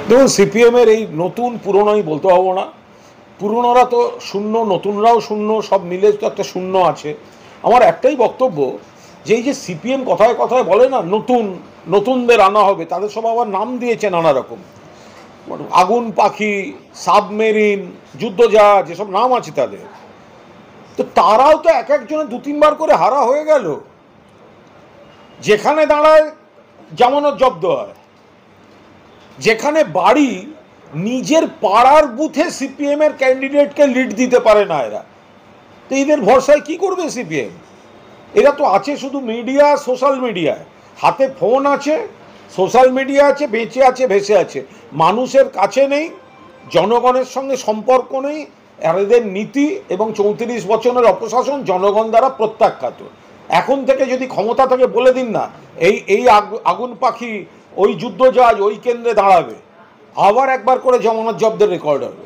দেখুন, সিপিএমের এই নতুন পুরনোই বলতে পারবো না। পুরনোরা তো শূন্য, নতুনরাও শূন্য, সব মিলে তো একটা শূন্য আছে। আমার একটাই বক্তব্য, যে এই যে সিপিএম কথায় কথায় বলে না নতুন, নতুনদের আনা হবে, তাদের সব আবার নাম দিয়েছে নানা রকম, আগুন পাখি, সাবমেরিন, যুদ্ধজাহাজ, এসব নাম আছে তাদের। তো তারাও তো এক একজনে দু তিনবার করে হারা হয়ে গেল। যেখানে দাঁড়ায় জামানত জব্দ হয়, যেখানে বাড়ি, নিজের পাড়ার বুথে সিপিএম এর ক্যান্ডিডেটকে লিড দিতে পারে না এরা। তো এদের ভরসায় কি করবে সিপিএম? এরা তো আছে শুধু মিডিয়া, সোশ্যাল মিডিয়ায়। হাতে ফোন আছে, সোশ্যাল মিডিয়া আছে, বেঁচে আছে, ভেসে আছে। মানুষের কাছে নেই, জনগণের সঙ্গে সম্পর্ক নেই। আর এদের নীতি এবং 34 বছরের অপশাসন জনগণ দ্বারা প্রত্যাখ্যাত। এখন থেকে যদি ক্ষমতা থেকে বলে দিন না এই এই আগুন পাখি, ওই যুদ্ধজাহাজ ওই কেন্দ্রে দাঁড়াবে, আবার একবার করে জামানত জব্দের রেকর্ড হবে।